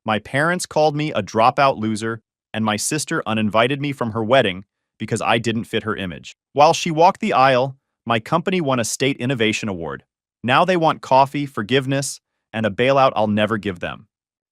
My parents called me a dropout loser, and my sister uninvited me from her wedding because I didn't fit her image. While she walked the aisle, my company won a state innovation award. Now they want coffee, forgiveness, and a bailout I'll never give them.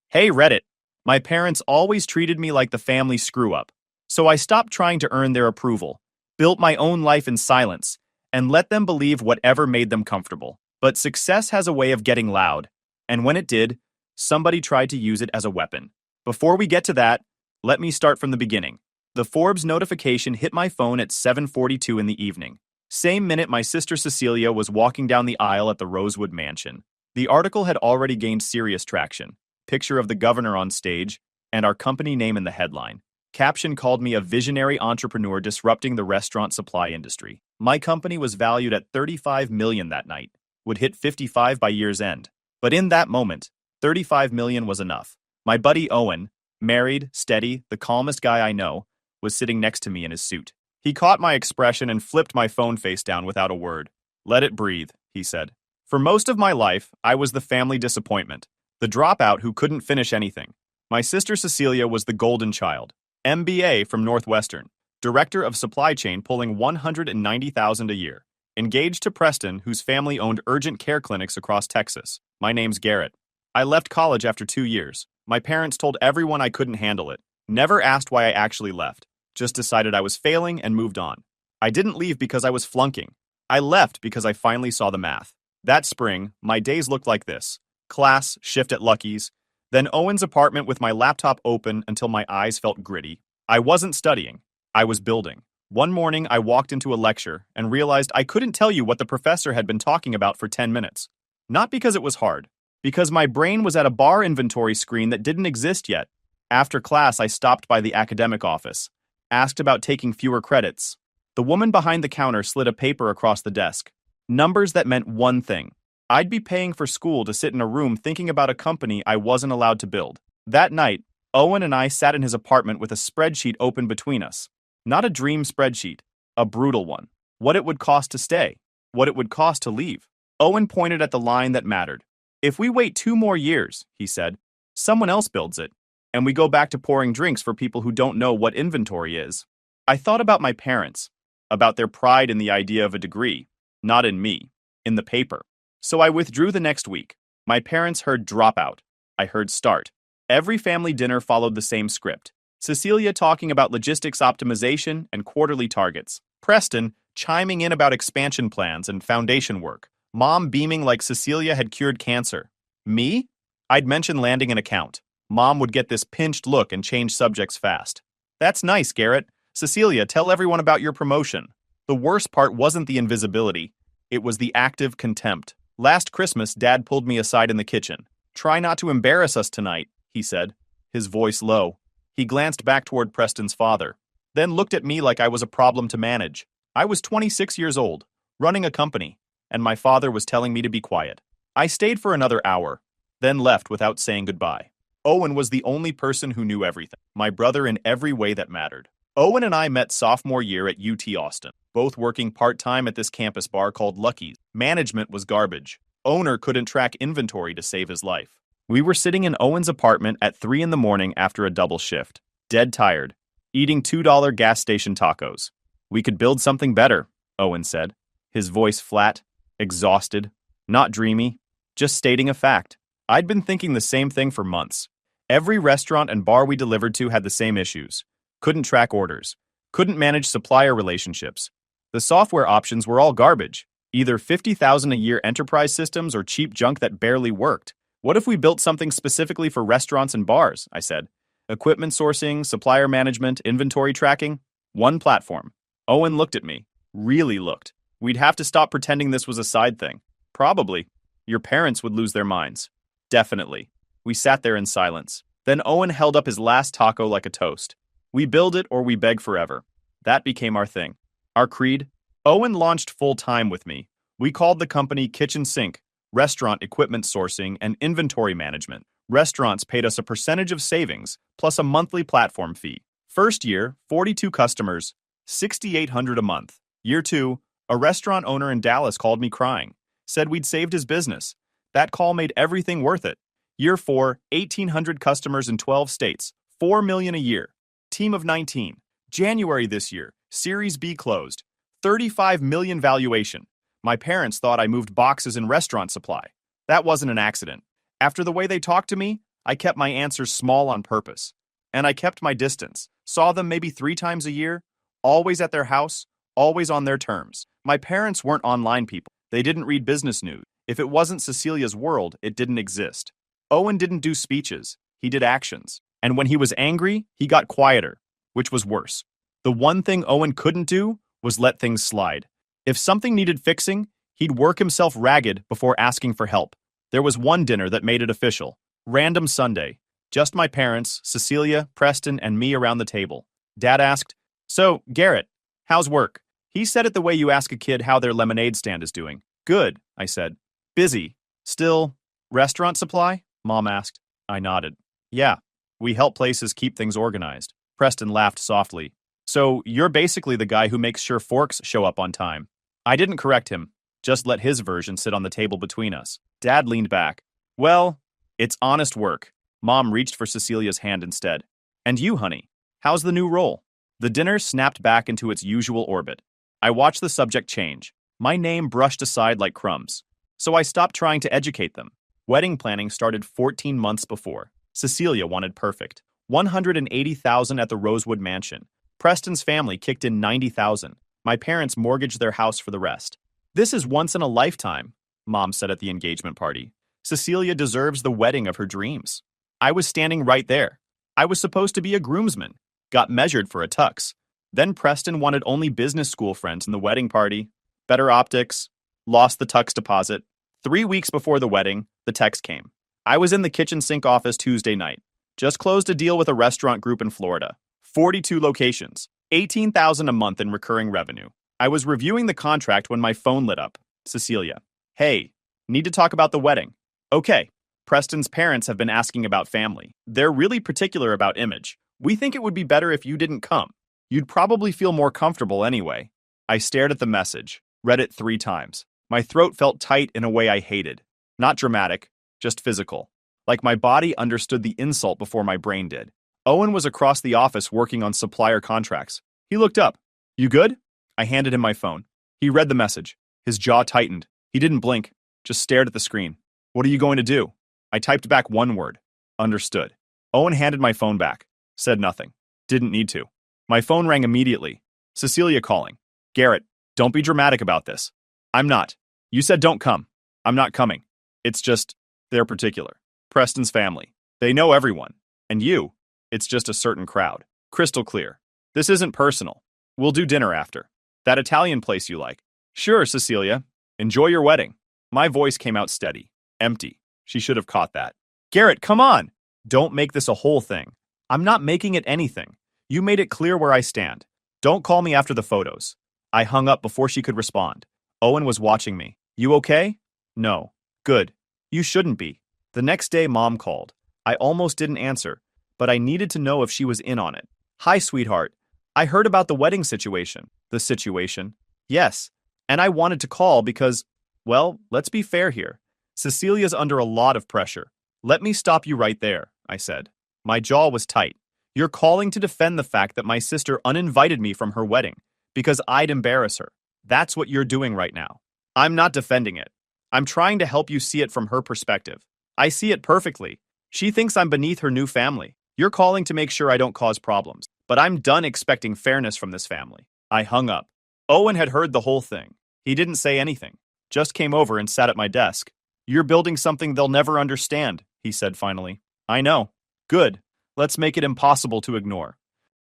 Hey, Reddit. My parents always treated me like the family screw-up, so I stopped trying to earn their approval, built my own life in silence, and let them believe whatever made them comfortable. But success has a way of getting loud, and when it did, somebody tried to use it as a weapon. Before we get to that, let me start from the beginning. The Forbes notification hit my phone at 7:42 in the evening. Same minute my sister Cecilia was walking down the aisle at the Rosewood Mansion. The article had already gained serious traction. Picture of the governor on stage, and our company name in the headline. Caption called me a visionary entrepreneur disrupting the restaurant supply industry. My company was valued at $35 million that night, would hit 55 by year's end. But in that moment, 35 million was enough. My buddy Owen, married, steady, the calmest guy I know, was sitting next to me in his suit. He caught my expression and flipped my phone face down without a word. Let it breathe, he said. For most of my life, I was the family disappointment, the dropout who couldn't finish anything. My sister Cecilia was the golden child, MBA from Northwestern, director of supply chain pulling $190,000 a year, engaged to Preston, whose family owned urgent care clinics across Texas. My name's Garrett. I left college after 2 years. My parents told everyone I couldn't handle it. Never asked why I actually left. Just decided I was failing and moved on. I didn't leave because I was flunking. I left because I finally saw the math. That spring, my days looked like this. Class, shift at Lucky's, then Owen's apartment with my laptop open until my eyes felt gritty. I wasn't studying. I was building. One morning, I walked into a lecture and realized I couldn't tell you what the professor had been talking about for 10 minutes. Not because it was hard, because my brain was at a bar inventory screen that didn't exist yet. After class, I stopped by the academic office, asked about taking fewer credits. The woman behind the counter slid a paper across the desk. Numbers that meant one thing. I'd be paying for school to sit in a room thinking about a company I wasn't allowed to build. That night, Owen and I sat in his apartment with a spreadsheet open between us. Not a dream spreadsheet, a brutal one. What it would cost to stay, what it would cost to leave. Owen pointed at the line that mattered. If we wait 2 more years, he said, someone else builds it, and we go back to pouring drinks for people who don't know what inventory is. I thought about my parents, about their pride in the idea of a degree, not in me, in the paper. So I withdrew the next week. My parents heard dropout. I heard start. Every family dinner followed the same script. Cecilia talking about logistics optimization and quarterly targets. Preston chiming in about expansion plans and foundation work. Mom beaming like Cecilia had cured cancer. Me? I'd mention landing an account. Mom would get this pinched look and change subjects fast. That's nice, Garrett. Cecilia, tell everyone about your promotion. The worst part wasn't the invisibility. It was the active contempt. Last Christmas, Dad pulled me aside in the kitchen. Try not to embarrass us tonight, he said, his voice low. He glanced back toward Preston's father, then looked at me like I was a problem to manage. I was 26 years old, running a company, and my father was telling me to be quiet. I stayed for another hour, then left without saying goodbye. Owen was the only person who knew everything, my brother in every way that mattered. Owen and I met sophomore year at UT Austin, both working part-time at this campus bar called Lucky's. Management was garbage. Owner couldn't track inventory to save his life. We were sitting in Owen's apartment at 3 in the morning after a double shift, dead tired, eating $2 gas station tacos. We could build something better, Owen said, his voice flat, exhausted, not dreamy, just stating a fact. I'd been thinking the same thing for months. Every restaurant and bar we delivered to had the same issues. Couldn't track orders. Couldn't manage supplier relationships. The software options were all garbage. Either $50,000 a year enterprise systems or cheap junk that barely worked. What if we built something specifically for restaurants and bars? I said. Equipment sourcing, supplier management, inventory tracking. One platform. Owen looked at me. Really looked. We'd have to stop pretending this was a side thing. Probably. Your parents would lose their minds. Definitely. We sat there in silence. Then Owen held up his last taco like a toast. We build it or we beg forever. That became our thing. Our creed. Owen launched full-time with me. We called the company Kitchen Sink, restaurant equipment sourcing and inventory management. Restaurants paid us a percentage of savings, plus a monthly platform fee. First year, 42 customers, $6,800 a month. Year 2, a restaurant owner in Dallas called me crying. Said we'd saved his business. That call made everything worth it. Year 4, 1,800 customers in 12 states, 4 million a year. Team of 19. January this year, Series B closed. 35 million valuation. My parents thought I moved boxes in restaurant supply. That wasn't an accident. After the way they talked to me, I kept my answers small on purpose. And I kept my distance. Saw them maybe 3 times a year. Always at their house, always on their terms. My parents weren't online people. They didn't read business news. If it wasn't Cecilia's world, it didn't exist. Owen didn't do speeches. He did actions. And when he was angry, he got quieter, which was worse. The one thing Owen couldn't do was let things slide. If something needed fixing, he'd work himself ragged before asking for help. There was one dinner that made it official. Random Sunday. Just my parents, Cecilia, Preston, and me around the table. Dad asked, "So, Garrett, how's work?" He said it the way you ask a kid how their lemonade stand is doing. "Good," I said. "Busy. Still, restaurant supply?" Mom asked. I nodded. "Yeah, we help places keep things organized." Preston laughed softly. "So, you're basically the guy who makes sure forks show up on time." I didn't correct him, just let his version sit on the table between us. Dad leaned back. "Well, it's honest work." Mom reached for Cecilia's hand instead. "And you, honey, how's the new role?" The dinner snapped back into its usual orbit. I watched the subject change. My name brushed aside like crumbs. So I stopped trying to educate them. Wedding planning started 14 months before. Cecilia wanted perfect. $180,000 at the Rosewood Mansion. Preston's family kicked in $90,000. My parents mortgaged their house for the rest. "This is once in a lifetime," Mom said at the engagement party. "Cecilia deserves the wedding of her dreams." I was standing right there. I was supposed to be a groomsman. Got measured for a tux. Then Preston wanted only business school friends in the wedding party. Better optics. Lost the tux deposit. 3 weeks before the wedding, the text came. I was in the kitchen sink office Tuesday night. Just closed a deal with a restaurant group in Florida. 42 locations. $18,000 a month in recurring revenue. I was reviewing the contract when my phone lit up. Cecilia. "Hey, need to talk about the wedding." "Okay." Preston's parents have been asking about family. They're really particular about image. "We think it would be better if you didn't come. You'd probably feel more comfortable anyway." I stared at the message, read it 3 times. My throat felt tight in a way I hated. Not dramatic, just physical. Like my body understood the insult before my brain did. Owen was across the office working on supplier contracts. He looked up. "You good?" I handed him my phone. He read the message. His jaw tightened. He didn't blink, just stared at the screen. "What are you going to do?" I typed back one word. "Understood." Owen handed my phone back. Said nothing. Didn't need to. My phone rang immediately. Cecilia calling. "Garrett, don't be dramatic about this." "I'm not. You said don't come." "I'm not coming. It's just, they're particular. Preston's family. They know everyone. And you, it's just a certain crowd. Crystal clear. This isn't personal. We'll do dinner after. That Italian place you like." "Sure, Cecilia. Enjoy your wedding." My voice came out steady. Empty. She should have caught that. "Garrett, come on!" "Don't make this a whole thing." "I'm not making it anything. You made it clear where I stand. Don't call me after the photos." I hung up before she could respond. Owen was watching me. "You okay?" "No." "Good. You shouldn't be." The next day, Mom called. I almost didn't answer, but I needed to know if she was in on it. "Hi, sweetheart. I heard about the wedding situation." "The situation?" "Yes. And I wanted to call because, well, let's be fair here. Cecilia's under a lot of pressure." "Let me stop you right there," I said. My jaw was tight. "You're calling to defend the fact that my sister uninvited me from her wedding because I'd embarrass her. That's what you're doing right now." "I'm not defending it. I'm trying to help you see it from her perspective. I see it perfectly. She thinks I'm beneath her new family. You're calling to make sure I don't cause problems. But I'm done expecting fairness from this family." I hung up. Owen had heard the whole thing. He didn't say anything. Just came over and sat at my desk. "You're building something they'll never understand," he said finally. "I know." "Good. Let's make it impossible to ignore."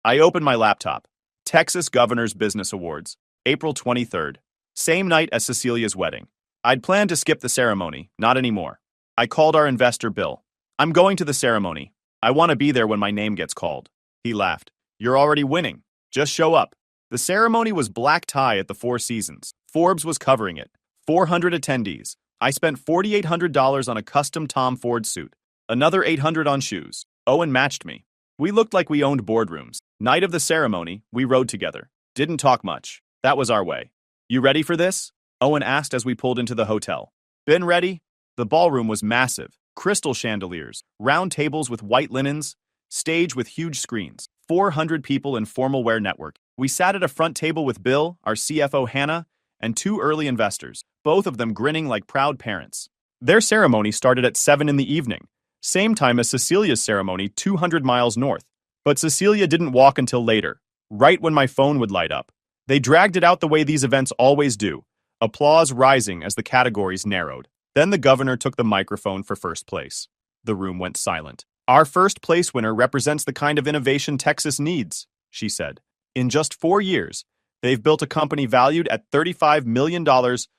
I opened my laptop. Texas Governor's Business Awards, April 23rd. Same night as Cecilia's wedding. I'd planned to skip the ceremony, not anymore. I called our investor, Bill. "I'm going to the ceremony. I want to be there when my name gets called." He laughed. "You're already winning. Just show up." The ceremony was black tie at the Four Seasons. Forbes was covering it. 400 attendees. I spent $4,800 on a custom Tom Ford suit. Another $800 on shoes. Owen matched me. We looked like we owned boardrooms. Night of the ceremony, we rode together. Didn't talk much. That was our way. "You ready for this?" Owen asked as we pulled into the hotel. "Been ready?" The ballroom was massive. crystal chandeliers, round tables with white linens, stage with huge screens, 400 people in formal wear network. We sat at a front table with Bill, our CFO Hannah, and two early investors, both of them grinning like proud parents. Their ceremony started at 7 in the evening, same time as Cecilia's ceremony 200 miles north. But Cecilia didn't walk until later, right when my phone would light up. They dragged it out the way these events always do, applause rising as the categories narrowed. Then the governor took the microphone for first place. The room went silent. "Our first place winner represents the kind of innovation Texas needs," she said. "In just 4 years, they've built a company valued at $35 million,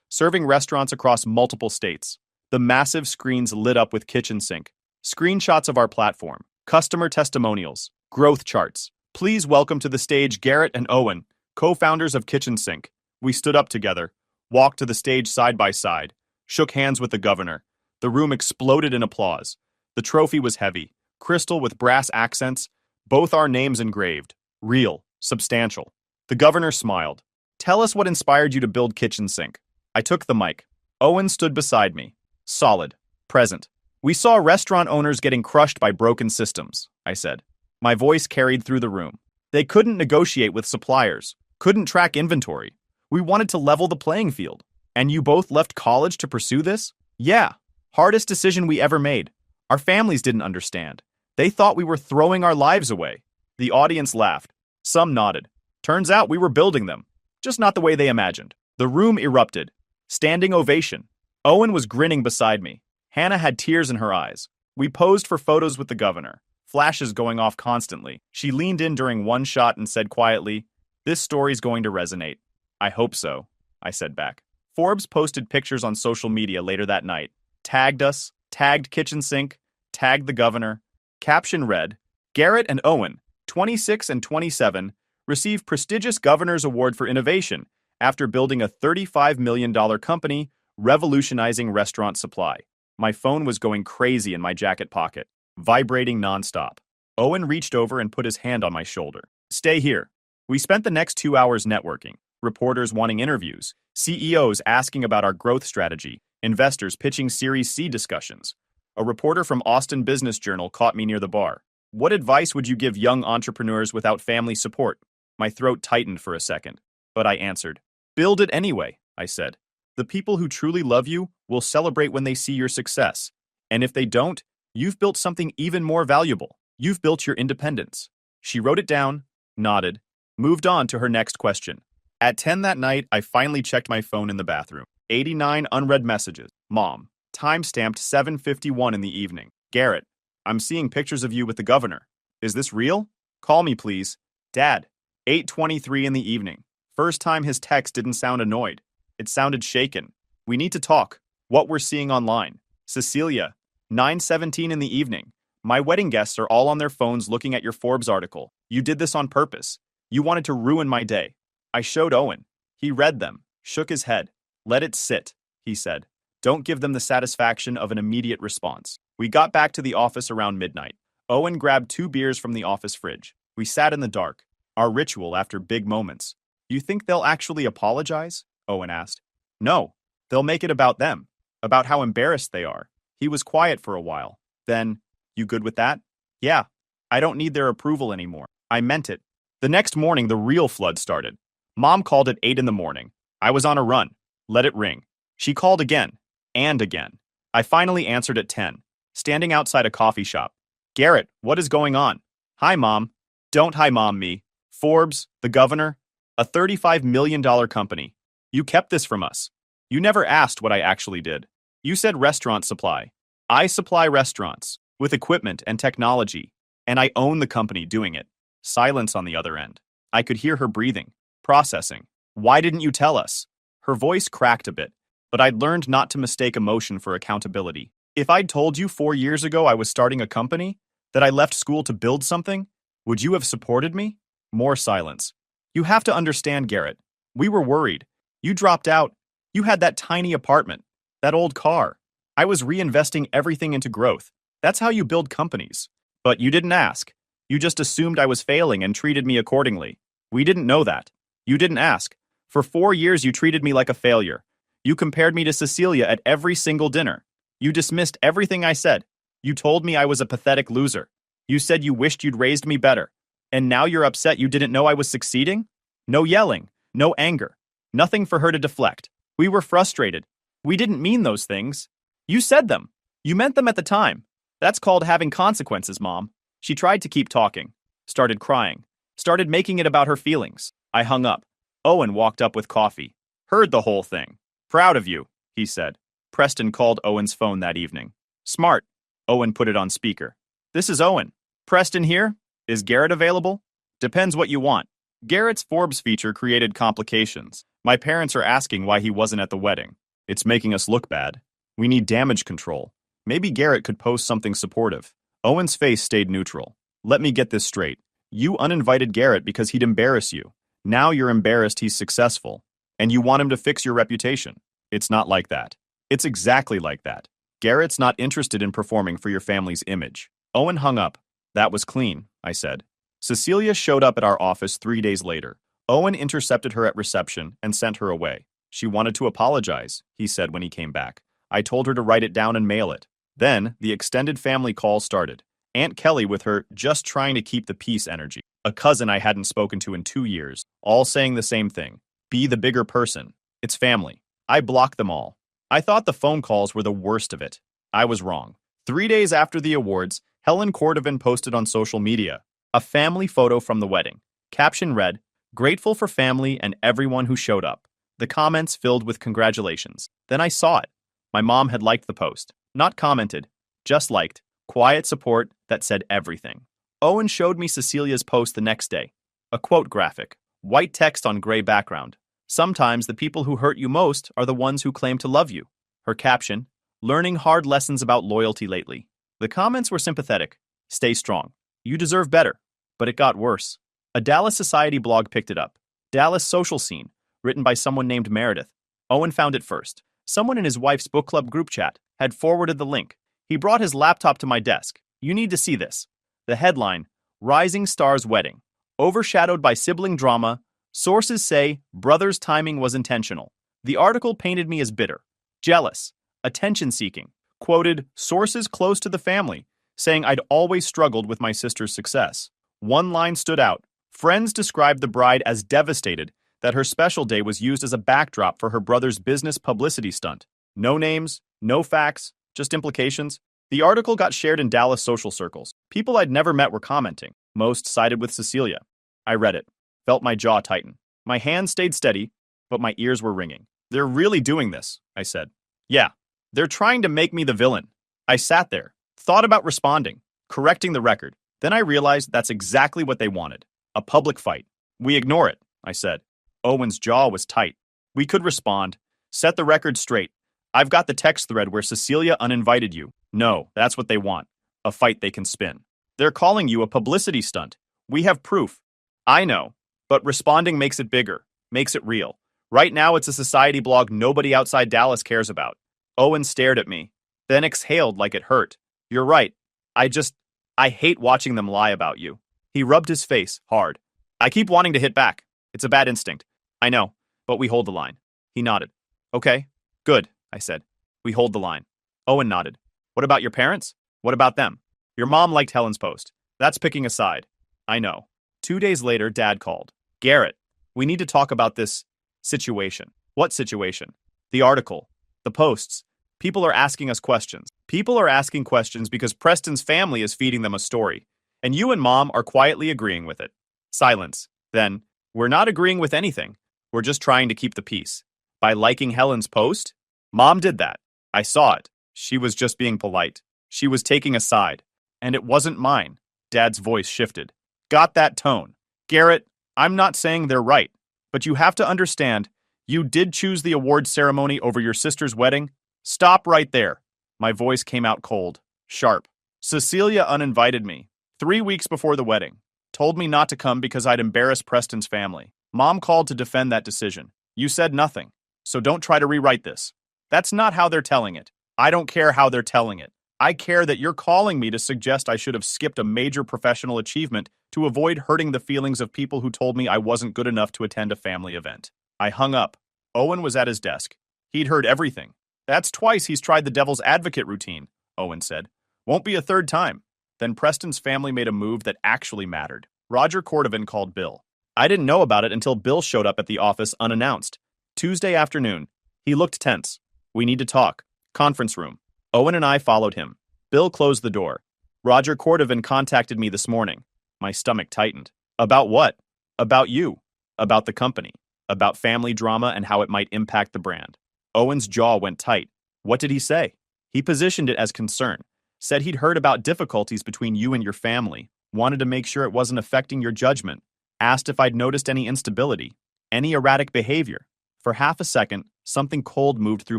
serving restaurants across multiple states." The massive screens lit up with kitchen sink, screenshots of our platform, customer testimonials, growth charts. "Please welcome to the stage Garrett and Owen, co-founders of Kitchen Sink." We stood up together, walked to the stage side by side, shook hands with the governor. The room exploded in applause. The trophy was heavy, crystal with brass accents, both our names engraved, real, substantial. The governor smiled. "Tell us what inspired you to build Kitchen Sink." I took the mic. Owen stood beside me, solid, present. "We saw restaurant owners getting crushed by broken systems," I said. My voice carried through the room. "They couldn't negotiate with suppliers, couldn't track inventory. We wanted to level the playing field. And you both left college to pursue this?" "Yeah. Hardest decision we ever made. Our families didn't understand. They thought we were throwing our lives away." The audience laughed. Some nodded. "Turns out we were building them, just not the way they imagined." The room erupted. Standing ovation. Owen was grinning beside me. Hannah had tears in her eyes. We posed for photos with the governor, flashes going off constantly. She leaned in during one shot and said quietly, "This story's going to resonate." "I hope so," I said back. Forbes posted pictures on social media later that night. Tagged us, tagged Kitchen Sink, tagged the governor. Caption read, "Garrett and Owen, 26 and 27, receive prestigious Governor's Award for Innovation after building a $35 million company revolutionizing restaurant supply." My phone was going crazy in my jacket pocket, vibrating nonstop. Owen reached over and put his hand on my shoulder. "Stay here." We spent the next 2 hours networking, reporters wanting interviews, CEOs asking about our growth strategy, investors pitching Series C discussions. A reporter from Austin Business Journal caught me near the bar. "What advice would you give young entrepreneurs without family support?" My throat tightened for a second, but I answered. "Build it anyway," I said. "The people who truly love you will celebrate when they see your success. And if they don't, you've built something even more valuable. You've built your independence." She wrote it down, nodded, moved on to her next question. At 10 that night, I finally checked my phone in the bathroom. 89 unread messages. Mom. Time-stamped 7:51 in the evening. Garrett, I'm seeing pictures of you with the governor. Is this real? Call me, please. Dad. 8:23 in the evening. First time his text didn't sound annoyed. It sounded shaken. We need to talk. What we're seeing online. Cecilia. 9:17 in the evening. My wedding guests are all on their phones looking at your Forbes article. You did this on purpose. You wanted to ruin my day. I showed Owen. He read them, shook his head. Let it sit, he said. Don't give them the satisfaction of an immediate response. We got back to the office around midnight. Owen grabbed 2 beers from the office fridge. We sat in the dark, our ritual after big moments. You think they'll actually apologize? Owen asked. No, they'll make it about them, about how embarrassed they are. He was quiet for a while. Then, you good with that? Yeah, I don't need their approval anymore. I meant it. The next morning, the real flood started. Mom called at 8 in the morning. I was on a run. Let it ring. She called again, and again. I finally answered at 10, standing outside a coffee shop. Garrett, what is going on? Hi, Mom. Don't hi, Mom, me. Forbes, the governor, a $35 million company. You kept this from us. You never asked what I actually did. You said restaurant supply. I supply restaurants, with equipment and technology, and I own the company doing it. Silence on the other end. I could hear her breathing, processing. Why didn't you tell us? Her voice cracked a bit, but I'd learned not to mistake emotion for accountability. If I'd told you 4 years ago I was starting a company, that I left school to build something, would you have supported me? More silence. You have to understand, Garrett. We were worried. You dropped out. You had that tiny apartment, that old car. I was reinvesting everything into growth. That's how you build companies. But you didn't ask. You just assumed I was failing and treated me accordingly. We didn't know that. You didn't ask. For 4 years, you treated me like a failure. You compared me to Cecilia at every single dinner. You dismissed everything I said. You told me I was a pathetic loser. You said you wished you'd raised me better. And now you're upset you didn't know I was succeeding? No yelling, no anger, nothing for her to deflect. We were frustrated. We didn't mean those things. You said them. You meant them at the time. That's called having consequences, Mom. She tried to keep talking, started crying, started making it about her feelings. I hung up. Owen walked up with coffee. Heard the whole thing. Proud of you, he said. Preston called Owen's phone that evening. Smart. Owen put it on speaker. This is Owen. Preston here? Is Garrett available? Depends what you want. Garrett's Forbes feature created complications. My parents are asking why he wasn't at the wedding. It's making us look bad. We need damage control. Maybe Garrett could post something supportive. Owen's face stayed neutral. Let me get this straight. You uninvited Garrett because he'd embarrass you. Now you're embarrassed he's successful. And you want him to fix your reputation. It's not like that. It's exactly like that. Garrett's not interested in performing for your family's image. Owen hung up. That was clean, I said. Cecilia showed up at our office 3 days later. Owen intercepted her at reception and sent her away. She wanted to apologize, he said when he came back. I told her to write it down and mail it. Then, the extended family call started. Aunt Kelly with her just trying to keep the peace energy. A cousin I hadn't spoken to in 2 years, all saying the same thing. Be the bigger person. It's family. I blocked them all. I thought the phone calls were the worst of it. I was wrong. 3 days after the awards, Helen Cordovan posted on social media a family photo from the wedding. Caption read, "Grateful for family and everyone who showed up." The comments filled with congratulations. Then I saw it. My mom had liked the post. Not commented, just liked. Quiet support that said everything. Owen showed me Cecilia's post the next day. A quote graphic. White text on gray background. Sometimes the people who hurt you most are the ones who claim to love you. Her caption, learning hard lessons about loyalty lately. The comments were sympathetic. Stay strong. You deserve better. But it got worse. A Dallas Society blog picked it up. Dallas Social Scene, written by someone named Meredith. Owen found it first. Someone in his wife's book club group chat had forwarded the link. He brought his laptop to my desk. You need to see this. The headline, Rising Star's Wedding. Overshadowed by sibling drama, sources say brother's timing was intentional. The article painted me as bitter, jealous, attention-seeking. Quoted sources close to the family, saying I'd always struggled with my sister's success. One line stood out. Friends described the bride as devastated that her special day was used as a backdrop for her brother's business publicity stunt. No names, no facts, just implications. The article got shared in Dallas social circles. People I'd never met were commenting. Most sided with Cecilia. I read it, felt my jaw tighten. My hands stayed steady, but my ears were ringing. They're really doing this, I said. Yeah, they're trying to make me the villain. I sat there, thought about responding, correcting the record. Then I realized that's exactly what they wanted. A public fight. We ignore it, I said. Owen's jaw was tight. We could respond. Set the record straight. I've got the text thread where Cecilia uninvited you. No, that's what they want. A fight they can spin. They're calling you a publicity stunt. We have proof. I know, but responding makes it bigger, makes it real. Right now it's a society blog nobody outside Dallas cares about. Owen stared at me, then exhaled like it hurt. You're right. I hate watching them lie about you. He rubbed his face hard. I keep wanting to hit back. It's a bad instinct. I know, but we hold the line. He nodded. Okay, good, I said. We hold the line. Owen nodded. What about your parents? What about them? Your mom liked Helen's post. That's picking a side. I know. 2 days later, Dad called. Garrett, we need to talk about this situation. What situation? The article. The posts. People are asking us questions. People are asking questions because Preston's family is feeding them a story. And you and Mom are quietly agreeing with it. Silence. Then, we're not agreeing with anything. We're just trying to keep the peace. By liking Helen's post? Mom did that. I saw it. She was just being polite. She was taking a side. And it wasn't mine. Dad's voice shifted. Got that tone. Garrett, I'm not saying they're right, but you have to understand, you did choose the award ceremony over your sister's wedding. Stop right there. My voice came out cold, sharp. Cecilia uninvited me 3 weeks before the wedding. Told me not to come because I'd embarrass Preston's family. Mom called to defend that decision. You said nothing, so don't try to rewrite this. That's not how they're telling it. I don't care how they're telling it. I care that you're calling me to suggest I should have skipped a major professional achievement to avoid hurting the feelings of people who told me I wasn't good enough to attend a family event. I hung up. Owen was at his desk. He'd heard everything. That's twice he's tried the devil's advocate routine, Owen said. Won't be a third time. Then Preston's family made a move that actually mattered. Roger Cordovan called Bill. I didn't know about it until Bill showed up at the office unannounced. Tuesday afternoon. He looked tense. We need to talk. Conference room. Owen and I followed him. Bill closed the door. Roger Cordovan contacted me this morning. My stomach tightened. About what? About you. About the company. About family drama and how it might impact the brand. Owen's jaw went tight. What did he say? He positioned it as concern. Said he'd heard about difficulties between you and your family. Wanted to make sure it wasn't affecting your judgment. Asked if I'd noticed any instability. Any erratic behavior. For half a second, something cold moved through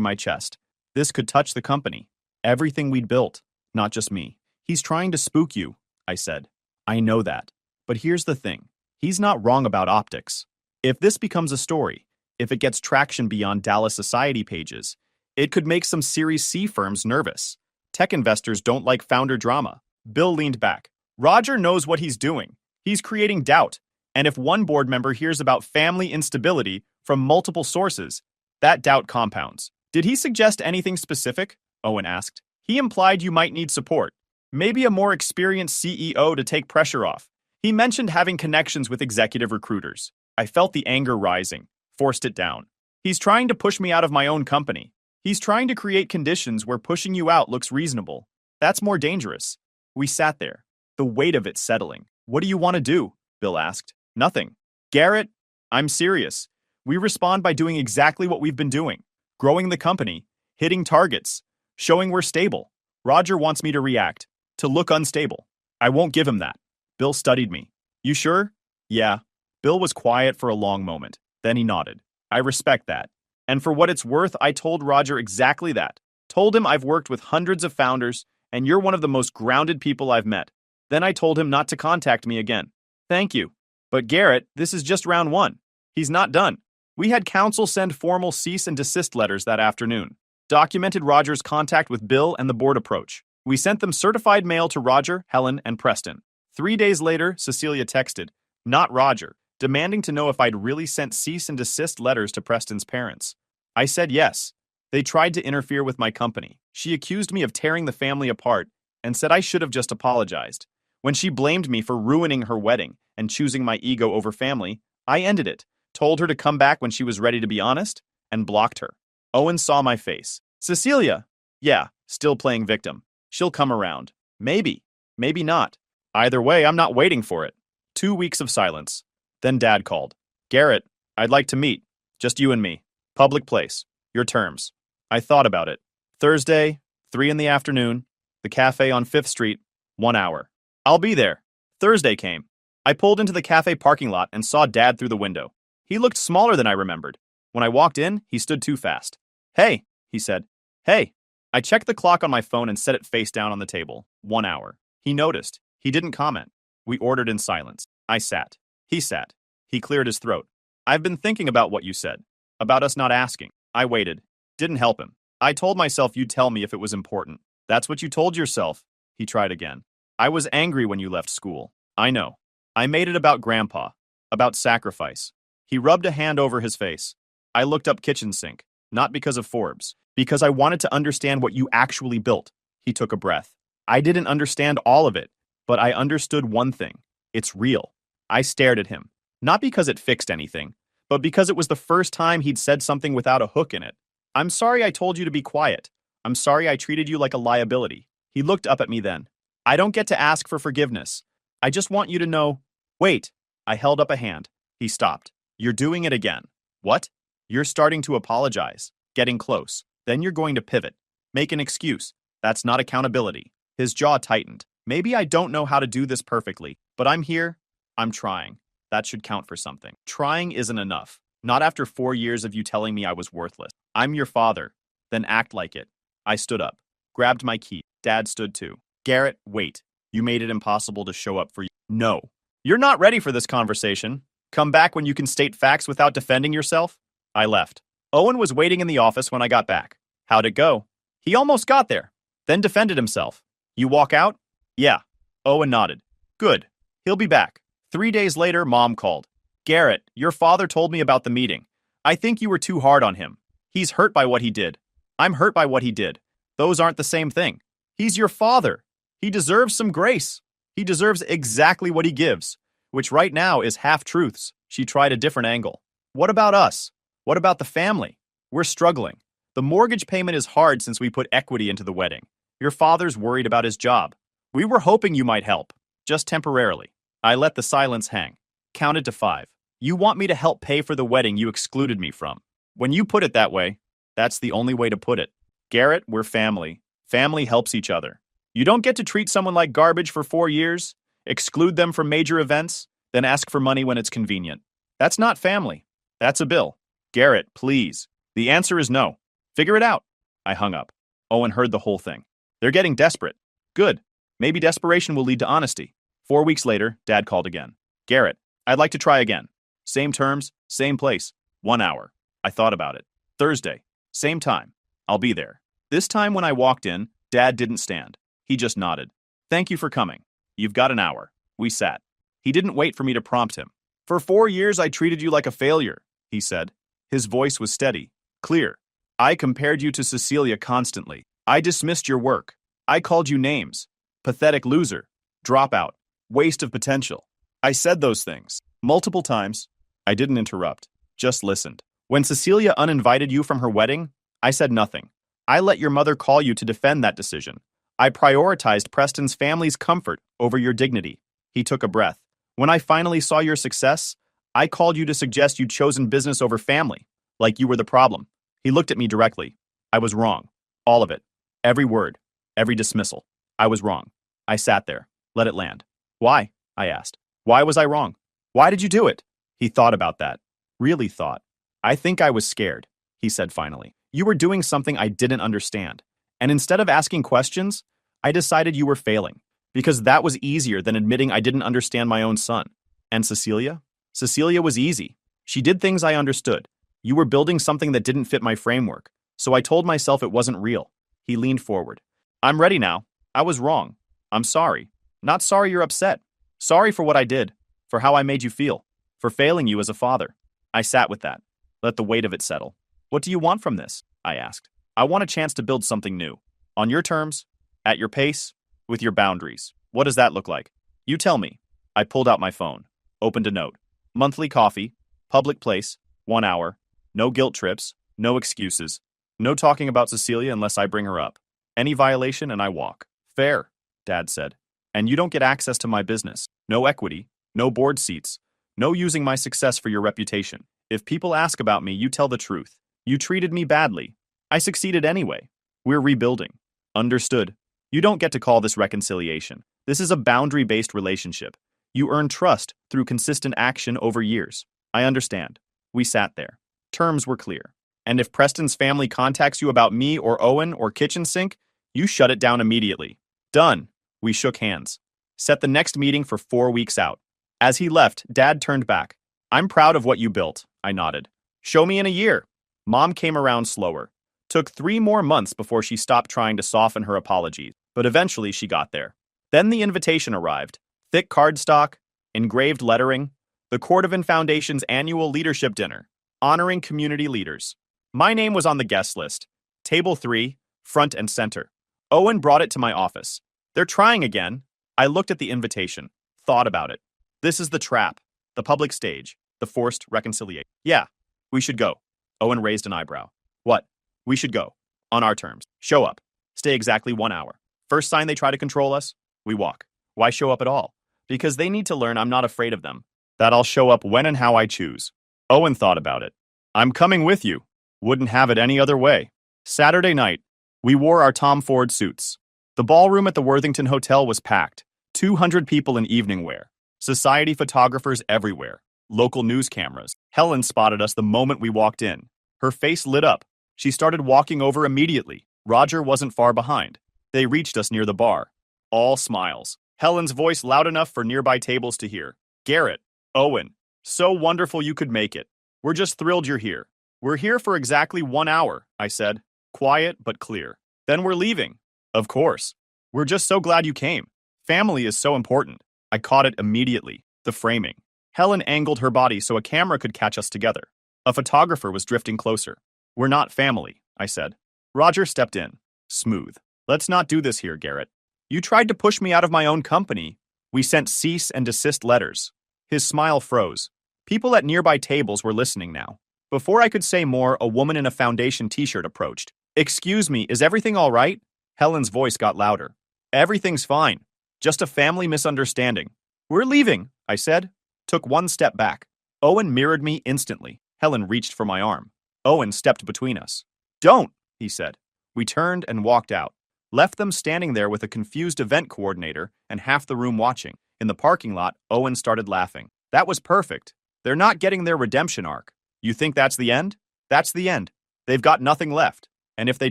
my chest. This could touch the company. Everything we'd built. Not just me. He's trying to spook you, I said. I know that. But here's the thing. He's not wrong about optics. If this becomes a story, if it gets traction beyond Dallas Society pages, it could make some Series C firms nervous. Tech investors don't like founder drama. Bill leaned back. Roger knows what he's doing. He's creating doubt. And if one board member hears about family instability from multiple sources, that doubt compounds. Did he suggest anything specific? Owen asked. He implied you might need support. Maybe a more experienced CEO to take pressure off. He mentioned having connections with executive recruiters. I felt the anger rising, forced it down. He's trying to push me out of my own company. He's trying to create conditions where pushing you out looks reasonable. That's more dangerous. We sat there, the weight of it settling. What do you want to do? Bill asked. Nothing. Garrett, I'm serious. We respond by doing exactly what we've been doing. Growing the company, hitting targets, showing we're stable. Roger wants me to react, to look unstable. I won't give him that. Bill studied me. You sure? Yeah. Bill was quiet for a long moment. Then he nodded. I respect that. And for what it's worth, I told Roger exactly that. Told him I've worked with hundreds of founders, and you're one of the most grounded people I've met. Then I told him not to contact me again. Thank you. But Garrett, this is just round one. He's not done. We had counsel send formal cease and desist letters that afternoon. Documented Roger's contact with Bill and the board approach. We sent them certified mail to Roger, Helen, and Preston. 3 days later, Cecilia texted, not Roger, demanding to know if I'd really sent cease and desist letters to Preston's parents. I said yes. They tried to interfere with my company. She accused me of tearing the family apart and said I should have just apologized. When she blamed me for ruining her wedding and choosing my ego over family, I ended it, told her to come back when she was ready to be honest, and blocked her. Owen saw my face. Cecilia! Yeah, still playing victim. She'll come around. Maybe. Maybe not. Either way, I'm not waiting for it. 2 weeks of silence. Then Dad called. Garrett, I'd like to meet. Just you and me. Public place. Your terms. I thought about it. Thursday, 3 in the afternoon. The cafe on 5th Street. 1 hour. I'll be there. Thursday came. I pulled into the cafe parking lot and saw Dad through the window. He looked smaller than I remembered. When I walked in, he stood too fast. Hey, he said. Hey. I checked the clock on my phone and set it face down on the table. 1 hour. He noticed. He didn't comment. We ordered in silence. I sat. He sat. He cleared his throat. I've been thinking about what you said. About us not asking. I waited. Didn't help him. I told myself you'd tell me if it was important. That's what you told yourself. He tried again. I was angry when you left school. I know. I made it about Grandpa. About sacrifice. He rubbed a hand over his face. I looked up kitchen sink. Not because of Forbes. Because I wanted to understand what you actually built. He took a breath. I didn't understand all of it. But I understood one thing. It's real. I stared at him. Not because it fixed anything. But because it was the first time he'd said something without a hook in it. I'm sorry I told you to be quiet. I'm sorry I treated you like a liability. He looked up at me then. I don't get to ask for forgiveness. I just want you to know. Wait. I held up a hand. He stopped. You're doing it again. What? You're starting to apologize. Getting close. Then you're going to pivot. Make an excuse. That's not accountability. His jaw tightened. Maybe I don't know how to do this perfectly, but I'm here. I'm trying. That should count for something. Trying isn't enough. Not after 4 years of you telling me I was worthless. I'm your father. Then act like it. I stood up. Grabbed my key. Dad stood too. Garrett, wait. You made it impossible to show up for you. No. You're not ready for this conversation. Come back when you can state facts without defending yourself. I left. Owen was waiting in the office when I got back. How'd it go? He almost got there. Then defended himself. You walk out? Yeah. Owen nodded. Good. He'll be back. 3 days later, Mom called. Garrett, your father told me about the meeting. I think you were too hard on him. He's hurt by what he did. I'm hurt by what he did. Those aren't the same thing. He's your father. He deserves some grace. He deserves exactly what he gives, which right now is half-truths. She tried a different angle. What about us? What about the family? We're struggling. The mortgage payment is hard since we put equity into the wedding. Your father's worried about his job. We were hoping you might help, just temporarily. I let the silence hang. Counted to 5. You want me to help pay for the wedding you excluded me from. When you put it that way, that's the only way to put it. Garrett, we're family. Family helps each other. You don't get to treat someone like garbage for 4 years, exclude them from major events, then ask for money when it's convenient. That's not family. That's a bill. Garrett, please. The answer is no. Figure it out. I hung up. Owen heard the whole thing. They're getting desperate. Good. Maybe desperation will lead to honesty. 4 weeks later, Dad called again. Garrett, I'd like to try again. Same terms, same place. 1 hour. I thought about it. Thursday. Same time. I'll be there. This time when I walked in, Dad didn't stand. He just nodded. Thank you for coming. You've got an hour. We sat. He didn't wait for me to prompt him. For 4 years I treated you like a failure, he said. His voice was steady, clear. I compared you to Cecilia constantly. I dismissed your work. I called you names. Pathetic loser. Dropout. Waste of potential. I said those things. Multiple times. I didn't interrupt. Just listened. When Cecilia uninvited you from her wedding, I said nothing. I let your mother call you to defend that decision. I prioritized Preston's family's comfort over your dignity. He took a breath. When I finally saw your success, I called you to suggest you'd chosen business over family, like you were the problem. He looked at me directly. I was wrong. All of it. Every word. Every dismissal. I was wrong. I sat there. Let it land. Why? I asked. Why was I wrong? Why did you do it? He thought about that. Really thought. I think I was scared, he said finally. You were doing something I didn't understand. And instead of asking questions, I decided you were failing. Because that was easier than admitting I didn't understand my own son. And Cecilia? Cecilia was easy. She did things I understood. You were building something that didn't fit my framework. So I told myself it wasn't real. He leaned forward. I'm ready now. I was wrong. I'm sorry. Not sorry you're upset. Sorry for what I did. For how I made you feel. For failing you as a father. I sat with that. Let the weight of it settle. What do you want from this? I asked. I want a chance to build something new. On your terms, at your pace, with your boundaries. What does that look like? You tell me. I pulled out my phone. Opened a note. Monthly coffee. Public place. 1 hour. No guilt trips. No excuses. No talking about Cecilia unless I bring her up. Any violation and I walk. Fair, Dad said. And you don't get access to my business. No equity. No board seats. No using my success for your reputation. If people ask about me, you tell the truth. You treated me badly. I succeeded anyway. We're rebuilding. Understood. You don't get to call this reconciliation. This is a boundary-based relationship. You earn trust through consistent action over years. I understand. We sat there. Terms were clear. And if Preston's family contacts you about me or Owen or kitchen sink, you shut it down immediately. Done. We shook hands. Set the next meeting for 4 weeks out. As he left, Dad turned back. I'm proud of what you built, I nodded. Show me in a year. Mom came around slower. Took 3 more months before she stopped trying to soften her apologies, but eventually she got there. Then the invitation arrived. Thick cardstock, engraved lettering, the Cordovan Foundation's annual leadership dinner, honoring community leaders. My name was on the guest list. Table 3, front and center. Owen brought it to my office. They're trying again. I looked at the invitation, thought about it. This is the trap, the public stage, the forced reconciliation. Yeah, we should go. Owen raised an eyebrow. What? We should go. On our terms. Show up. Stay exactly 1 hour. First sign they try to control us, we walk. Why show up at all? Because they need to learn I'm not afraid of them. That I'll show up when and how I choose. Owen thought about it. I'm coming with you. Wouldn't have it any other way. Saturday night, we wore our Tom Ford suits. The ballroom at the Worthington Hotel was packed. 200 people in evening wear. Society photographers everywhere. Local news cameras. Helen spotted us the moment we walked in. Her face lit up. She started walking over immediately. Roger wasn't far behind. They reached us near the bar. All smiles. Helen's voice loud enough for nearby tables to hear. Garrett, Owen, so wonderful you could make it. We're just thrilled you're here. We're here for exactly 1 hour, I said. Quiet but clear. Then we're leaving. Of course. We're just so glad you came. Family is so important. I caught it immediately. The framing. Helen angled her body so a camera could catch us together. A photographer was drifting closer. We're not family, I said. Roger stepped in. Smooth. Let's not do this here, Garrett. You tried to push me out of my own company. We sent cease and desist letters. His smile froze. People at nearby tables were listening now. Before I could say more, a woman in a Foundation t-shirt approached. Excuse me, is everything all right? Helen's voice got louder. Everything's fine. Just a family misunderstanding. We're leaving, I said. Took one step back. Owen mirrored me instantly. Helen reached for my arm. Owen stepped between us. Don't, he said. We turned and walked out. Left them standing there with a confused event coordinator and half the room watching. In the parking lot, Owen started laughing. That was perfect. They're not getting their redemption arc. You think that's the end? That's the end. They've got nothing left. And if they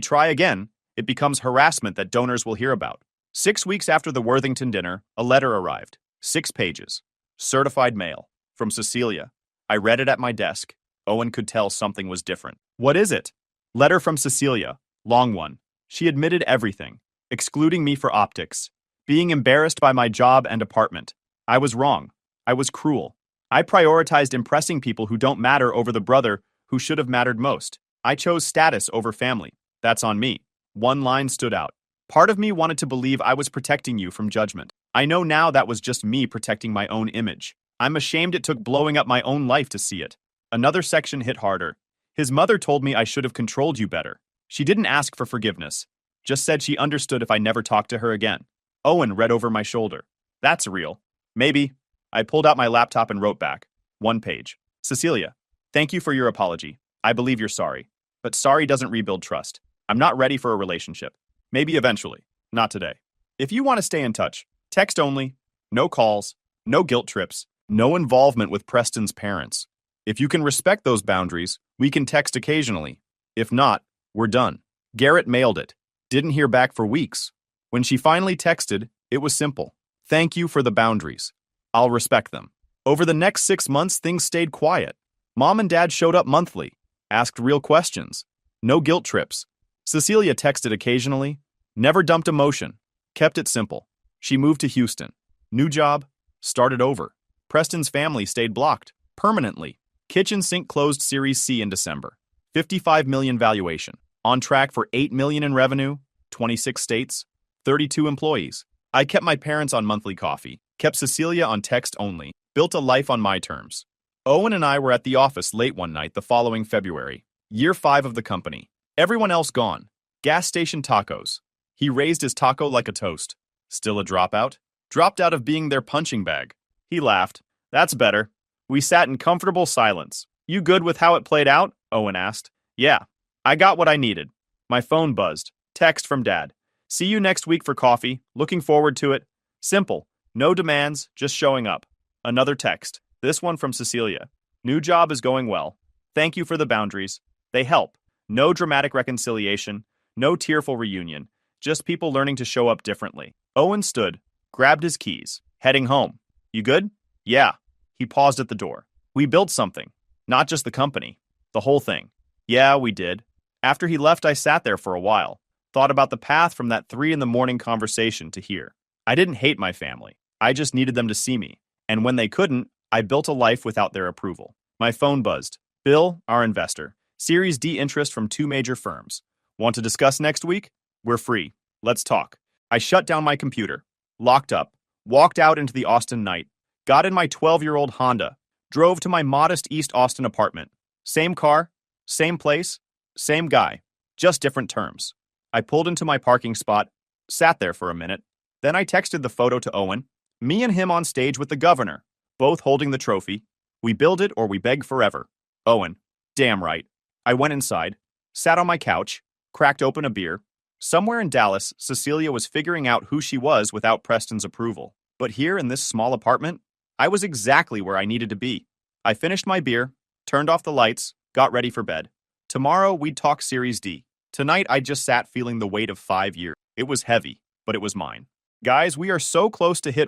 try again, it becomes harassment that donors will hear about. 6 weeks after the Worthington dinner, a letter arrived. 6 pages. Certified mail. From Cecilia. I read it at my desk. Owen could tell something was different. What is it? Letter from Cecilia. Long one. She admitted everything, excluding me for optics, being embarrassed by my job and apartment. I was wrong. I was cruel. I prioritized impressing people who don't matter over the brother who should have mattered most. I chose status over family. That's on me. One line stood out. Part of me wanted to believe I was protecting you from judgment. I know now that was just me protecting my own image. I'm ashamed it took blowing up my own life to see it. Another section hit harder. His mother told me I should have controlled you better. She didn't ask for forgiveness, just said she understood if I never talked to her again. Owen read over my shoulder. That's real. Maybe. I pulled out my laptop and wrote back. 1 page. Cecilia, thank you for your apology. I believe you're sorry. But sorry doesn't rebuild trust. I'm not ready for a relationship. Maybe eventually. Not today. If you want to stay in touch, text only. No calls. No guilt trips. No involvement with Preston's parents. If you can respect those boundaries, we can text occasionally. If not, we're done. Garrett mailed it. Didn't hear back for weeks. When she finally texted, it was simple. Thank you for the boundaries. I'll respect them. Over the next 6 months, things stayed quiet. Mom and Dad showed up monthly, asked real questions. No guilt trips. Cecilia texted occasionally, never dumped emotion, kept it simple. She moved to Houston. New job, started over. Preston's family stayed blocked, permanently. Kitchen sink closed Series C in December. $55 million valuation. On track for $8 million in revenue, 26 states, 32 employees. I kept my parents on monthly coffee, kept Cecilia on text only, built a life on my terms. Owen and I were at the office late one night the following February, year 5 of the company. Everyone else gone. Gas station tacos. He raised his taco like a toast. Still a dropout? Dropped out of being their punching bag. He laughed. That's better. We sat in comfortable silence. You good with how it played out? Owen asked. Yeah. I got what I needed. My phone buzzed. Text from Dad. See you next week for coffee. Looking forward to it. Simple. No demands, just showing up. Another text. This one from Cecilia. New job is going well. Thank you for the boundaries. They help. No dramatic reconciliation. No tearful reunion. Just people learning to show up differently. Owen stood, grabbed his keys, heading home. You good? Yeah. He paused at the door. We built something. Not just the company. The whole thing. Yeah, we did. After he left, I sat there for a while. Thought about the path from that 3 a.m. conversation to here. I didn't hate my family. I just needed them to see me. And when they couldn't, I built a life without their approval. My phone buzzed. Bill, our investor. Series D interest from 2 major firms. Want to discuss next week? We're free. Let's talk. I shut down my computer. Locked up. Walked out into the Austin night. Got in my 12-year-old Honda. Drove to my modest East Austin apartment. Same car. Same place. Same guy. Just different terms. I pulled into my parking spot. Sat there for a minute. Then I texted the photo to Owen. Me and him on stage with the governor. Both holding the trophy. We build it or we beg forever. Owen. Damn right. I went inside. Sat on my couch. Cracked open a beer. Somewhere in Dallas, Cecilia was figuring out who she was without Preston's approval. But here in this small apartment, I was exactly where I needed to be. I finished my beer, turned off the lights, got ready for bed. Tomorrow, we'd talk Series D. Tonight, I just sat feeling the weight of 5 years. It was heavy, but it was mine. Guys, we are so close to hit